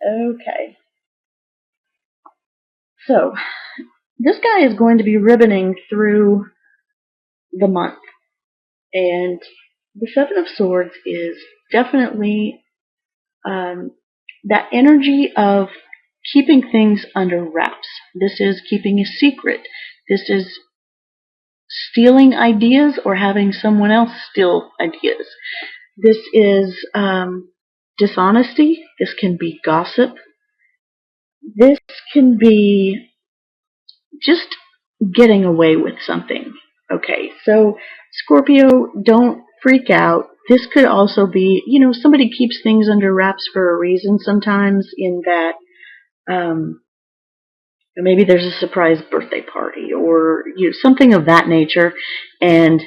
Okay. So, this guy is going to be ribboning through the month. And the Seven of Swords is definitely um, that energy of keeping things under wraps. This is keeping a secret. This is stealing ideas or having someone else steal ideas. This is dishonesty. This can be gossip. This can be just getting away with something. Okay, so Scorpio, don't freak out. This could also be, somebody keeps things under wraps for a reason sometimes, in that um, maybe there's a surprise birthday party or something of that nature, and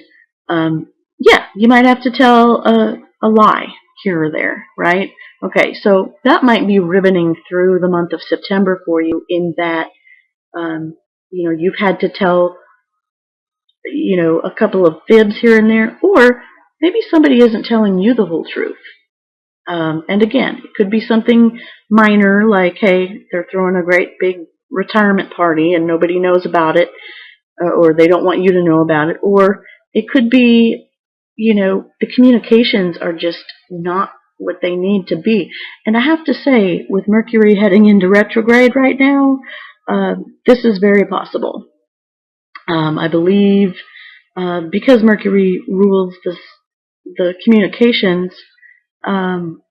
yeah, you might have to tell a lie here or there, right? Okay, so that might be ribboning through the month of September for you, in that um, you've had to tell a couple of fibs here and there, or maybe somebody isn't telling you the whole truth. And again, it could be something minor, like, hey, they're throwing a great big retirement party and nobody knows about it, or they don't want you to know about it. Or it could be, the communications are just not what they need to be. And I have to say, with Mercury heading into retrograde right now, this is very possible. I believe because Mercury rules the communications, um,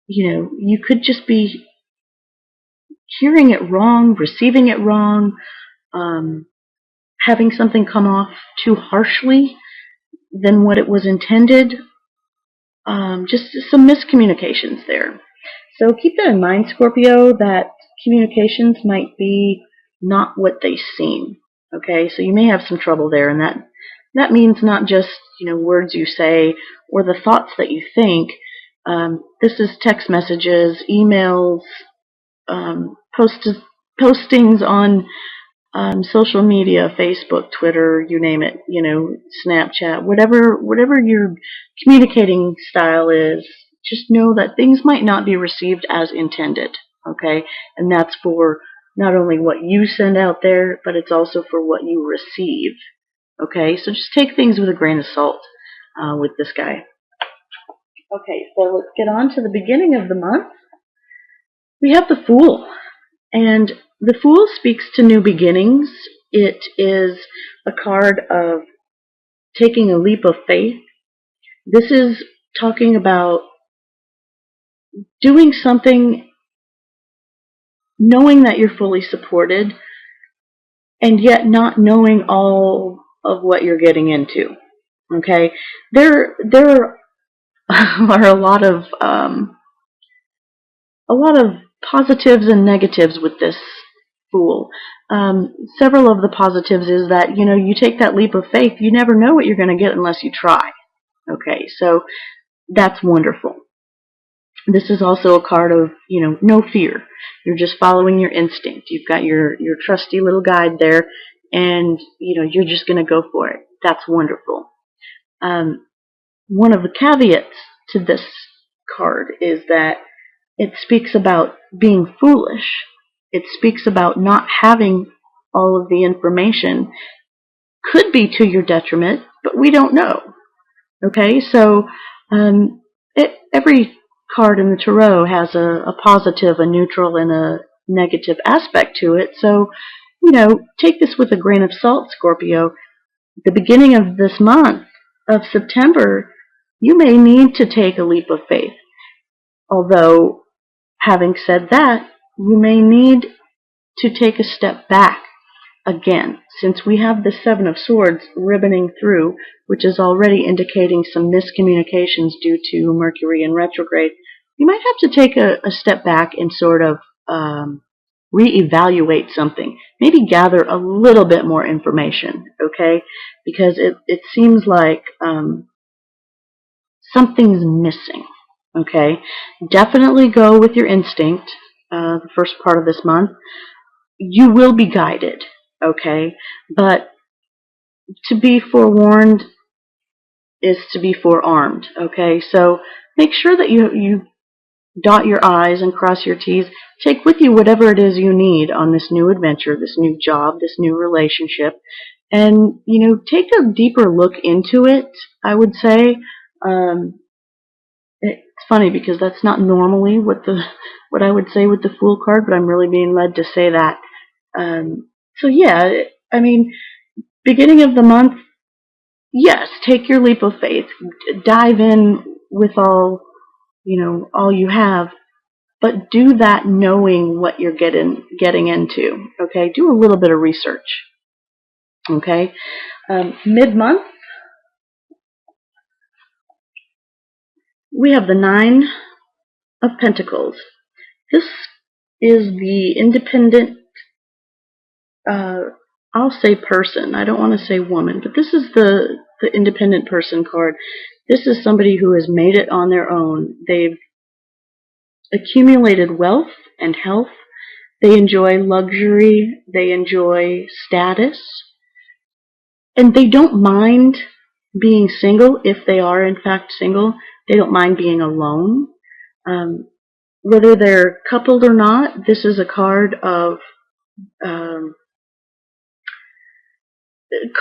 you could just be hearing it wrong, receiving it wrong, um, having something come off too harshly than what it was intended. Just some miscommunications there. So keep that in mind, Scorpio, that communications might be not what they seem. Okay, so you may have some trouble there, and that means not just words you say or the thoughts that you think. This is text messages, emails, postings on social media, Facebook, Twitter, you name it, Snapchat, whatever your communicating style is. Just know that things might not be received as intended, okay? And that's for not only what you send out there, but it's also for what you receive, okay? So just take things with a grain of salt with this guy. Okay, so let's get on to the beginning of the month. We have the Fool, and the Fool speaks to new beginnings. It is a card of taking a leap of faith. This is talking about doing something, knowing that you're fully supported, and yet not knowing all of what you're getting into. Okay, there are a lot of positives and negatives with this Fool. Several of the positives is that you take that leap of faith. You never know what you're going to get unless you try. Okay, so that's wonderful. This is also a card of no fear. You're just following your instinct. You've got your trusty little guide there, and you're just going to go for it. That's wonderful. One of the caveats to this card is that it speaks about being foolish. It speaks about not having all of the information. Could be to your detriment, but we don't know. Okay, so every card in the tarot has a positive, a neutral, and a negative aspect to it. So, take this with a grain of salt, Scorpio. The beginning of this month of September, you may need to take a leap of faith. Although, having said that, you may need to take a step back again, since we have the Seven of Swords ribboning through, which is already indicating some miscommunications due to Mercury in retrograde. You might have to take a step back and sort of reevaluate something. Maybe gather a little bit more information, okay? Because it seems like something's missing, okay? Definitely go with your instinct the first part of this month. You will be guided, okay? But to be forewarned is to be forearmed, okay? So make sure that you dot your I's and cross your T's. Take with you whatever it is you need on this new adventure, this new job, this new relationship, and take a deeper look into it. I would say it's funny because that's not normally what I would say with the Fool card, but I'm really being led to say that. So yeah, I mean, beginning of the month, yes, take your leap of faith, dive in with all you have, but do that knowing what you're getting into. Okay, do a little bit of research. Okay, mid-month we have the Nine of Pentacles. This is the independent. I'll say person. I don't want to say woman, but this is the independent person card. This is somebody who has made it on their own. They've accumulated wealth and health. They enjoy luxury. They enjoy status. And they don't mind being single if they are, in fact, single. They don't mind being alone. Whether they're coupled or not, this is a card of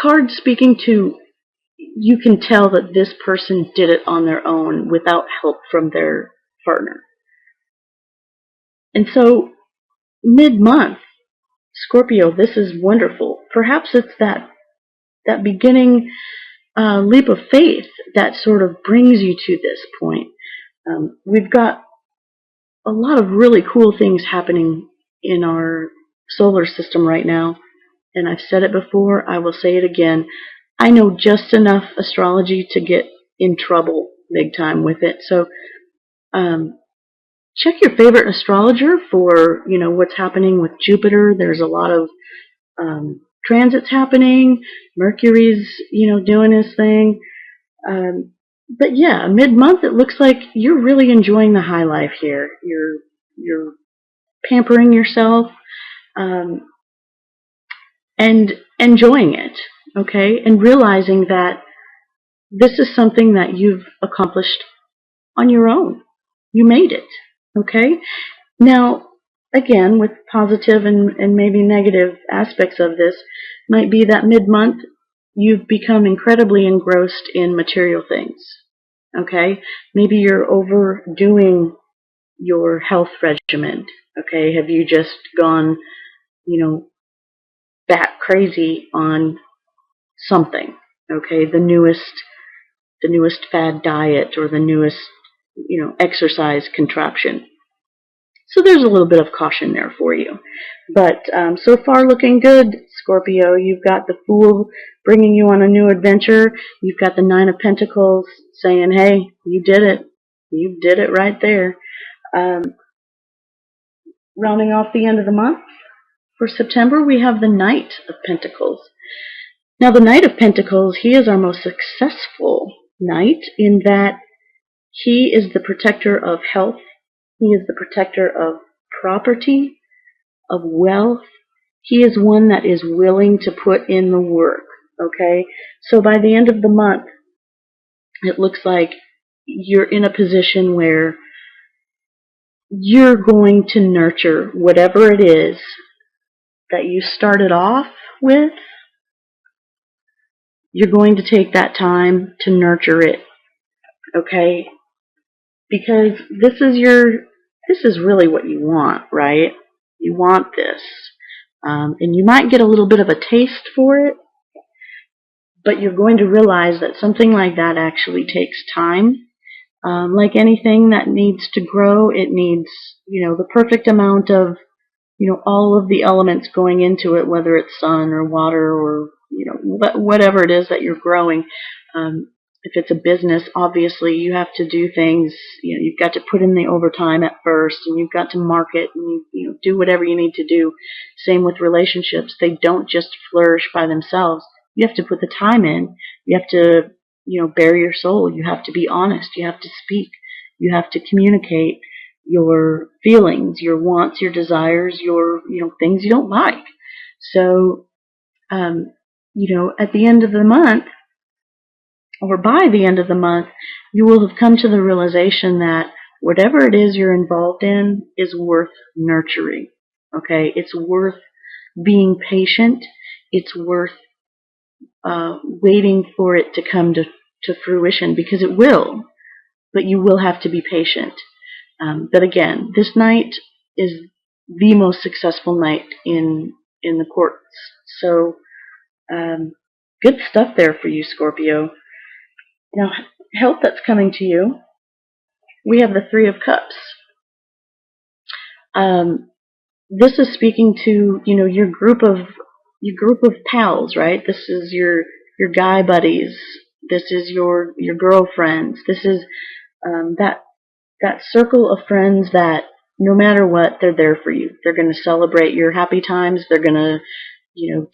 card speaking to, you can tell that this person did it on their own without help from their partner. And so, mid-month, Scorpio, this is wonderful. Perhaps it's that beginning leap of faith that sort of brings you to this point. We've got a lot of really cool things happening in our solar system right now. And I've said it before, I will say it again. I know just enough astrology to get in trouble big time with it. So check your favorite astrologer for what's happening with Jupiter. There's a lot of transits happening. Mercury's doing his thing. But yeah, mid-month it looks like you're really enjoying the high life here. You're pampering yourself and enjoying it, okay? And realizing that this is something that you've accomplished on your own. You made it, okay? Now, again, with positive and maybe negative aspects of this, might be that mid-month you've become incredibly engrossed in material things, okay? Maybe you're overdoing your health regimen, okay? Have you just gone, bat crazy on something, okay? The newest fad diet or the newest, exercise contraption. So there's a little bit of caution there for you. But so far looking good, Scorpio. You've got the Fool bringing you on a new adventure. You've got the Nine of Pentacles saying, hey, you did it. You did it right there. Rounding off the end of the month, for September, we have the Knight of Pentacles. Now, the Knight of Pentacles, he is our most successful knight in that he is the protector of health. He is the protector of property, of wealth. He is one that is willing to put in the work, okay? So by the end of the month, it looks like you're in a position where you're going to nurture whatever it is that you started off with. You're going to take that time to nurture it, okay? Because this is really what you want, right? You want this. And you might get a little bit of a taste for it, but you're going to realize that something like that actually takes time. Like anything that needs to grow, it needs, the perfect amount of, all of the elements going into it, whether it's sun or water or, whatever it is that you're growing. If it's a business, obviously you have to do things, you've got to put in the overtime at first, and you've got to market, and you do whatever you need to do. Same with relationships. They don't just flourish by themselves. You have to put the time in. You have to, bare your soul. You have to be honest. You have to speak. You have to communicate your feelings, your wants, your desires, your, things you don't like. So, at the end of the month, or by the end of the month, you will have come to the realization that whatever it is you're involved in is worth nurturing. Okay? It's worth being patient. It's worth waiting for it to come to fruition, because it will, but you will have to be patient. But again, this night is the most successful night in the courts. So good stuff there for you, Scorpio. Now, help that's coming to you. We have the Three of Cups. This is speaking to your group of pals, right? This is your guy buddies. This is your girlfriends. This is that circle of friends that no matter what, they're there for you. They're going to celebrate your happy times. They're going to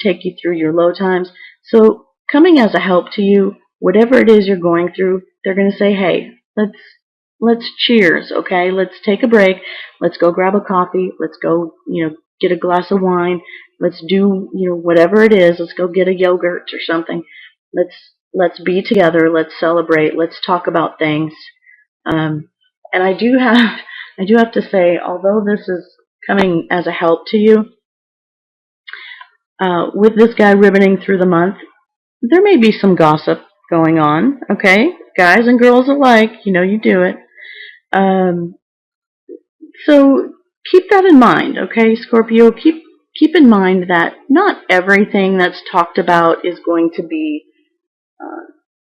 take you through your low times. So coming as a help to you, whatever it is you're going through, they're going to say, hey, let's cheers, okay? Let's take a break. Let's go grab a coffee. Let's go, get a glass of wine. Let's do, whatever it is. Let's go get a yogurt or something. Let's be together. Let's celebrate. Let's talk about things. And I do have to say, although this is coming as a help to you, with this guy ribboning through the month, there may be some gossip going on, okay? Guys and girls alike, you do it. So keep that in mind, okay, Scorpio? Keep in mind that not everything that's talked about is going to be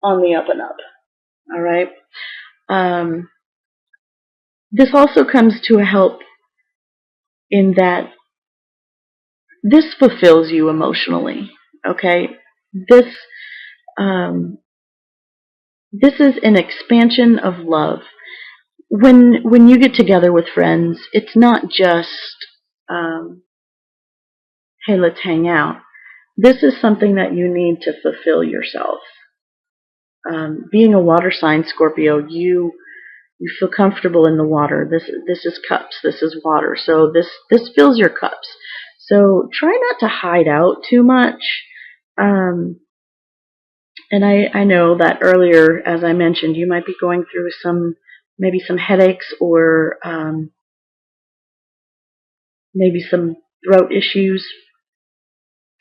on the up and up, all right? This also comes to a help in that this fulfills you emotionally, okay? This is an expansion of love. When you get together with friends, it's not just, hey, let's hang out. This is something that you need to fulfill yourself. Being a water sign, Scorpio, you feel comfortable in the water. This is cups. This is water. So this fills your cups. So try not to hide out too much. And I know that earlier, as I mentioned, you might be going through maybe some headaches or maybe some throat issues.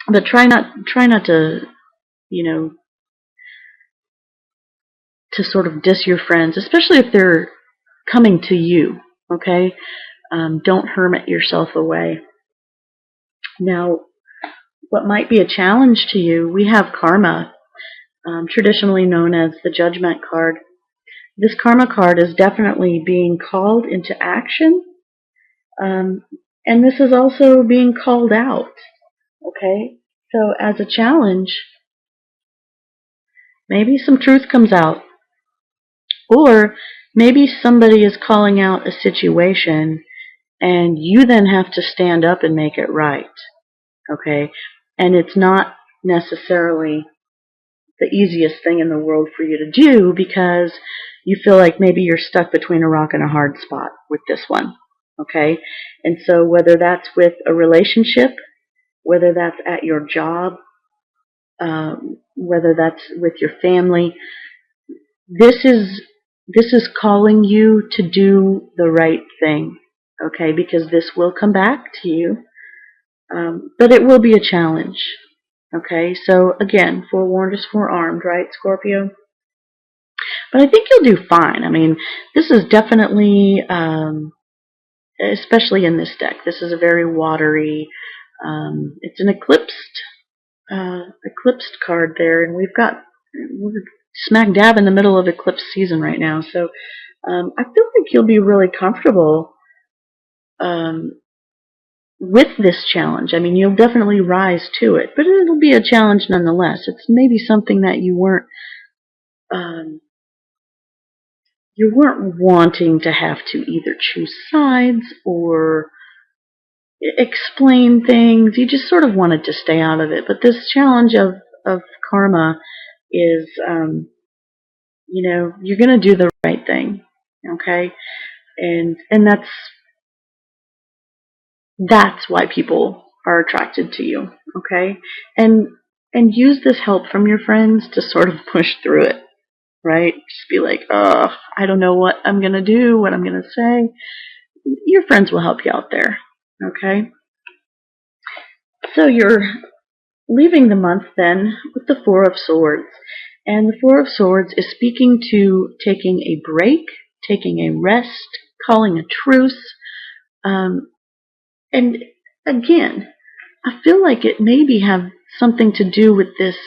But try not to, to sort of diss your friends, especially if they're coming to you, okay? Don't hermit yourself away. Now, what might be a challenge to you, we have karma, traditionally known as the judgment card. This karma card is definitely being called into action, and this is also being called out, okay? So as a challenge, maybe some truth comes out, or maybe somebody is calling out a situation and you then have to stand up and make it right, okay? And it's not necessarily the easiest thing in the world for you to do because you feel like maybe you're stuck between a rock and a hard spot with this one, okay? And so whether that's with a relationship, whether that's at your job, whether that's with your family, this is calling you to do the right thing, okay? Because this will come back to you, but it will be a challenge, okay? So again, forewarned is forearmed, right, Scorpio? But I think you'll do fine. I mean, this is definitely, especially in this deck, this is a very watery, it's an eclipsed card there, and we're smack dab in the middle of eclipse season right now, so I feel like you'll be really comfortable with this challenge. I mean, you'll definitely rise to it, but it'll be a challenge nonetheless. It's maybe something that you weren't wanting to have to either choose sides or explain things. You just sort of wanted to stay out of it. But this challenge of karma is, you're going to do the right thing, okay? And that's why people are attracted to you, okay? And use this help from your friends to sort of push through it, right? Just be like, oh, I don't know what I'm going to do, what I'm going to say. Your friends will help you out there, okay? So you're leaving the month then with the Four of Swords. And the Four of Swords is speaking to taking a break, taking a rest, calling a truce. And again, I feel like it maybe have something to do with this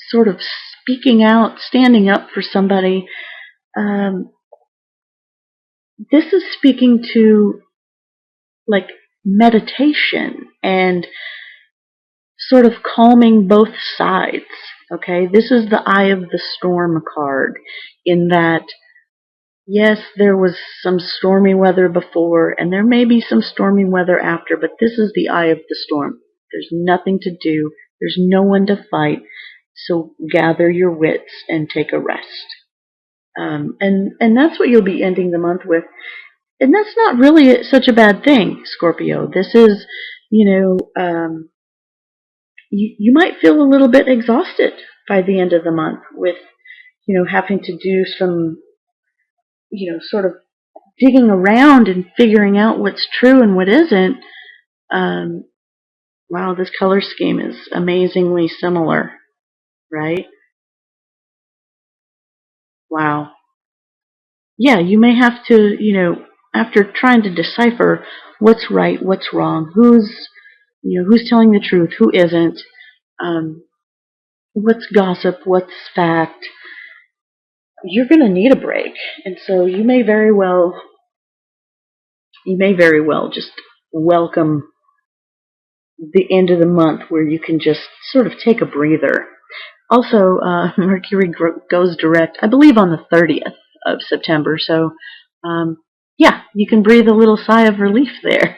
sort of speaking out, standing up for somebody. This is speaking to like meditation and sort of calming both sides. Okay, this is the Eye of the Storm card, in that yes, there was some stormy weather before, and there may be some stormy weather after, but this is the Eye of the Storm. There's nothing to do. There's no one to fight. So gather your wits and take a rest. And that's what you'll be ending the month with. And that's not really such a bad thing, Scorpio. This is, you might feel a little bit exhausted by the end of the month with, having to do some, sort of digging around and figuring out what's true and what isn't. Wow, this color scheme is amazingly similar, right? Wow. Yeah, you may have to, after trying to decipher what's right, what's wrong, who's telling the truth, who isn't, what's gossip, what's fact, you're going to need a break. And so you may very well just welcome the end of the month where you can just sort of take a breather. Also, Mercury goes direct, I believe, on the 30th of September. So, yeah, you can breathe a little sigh of relief there.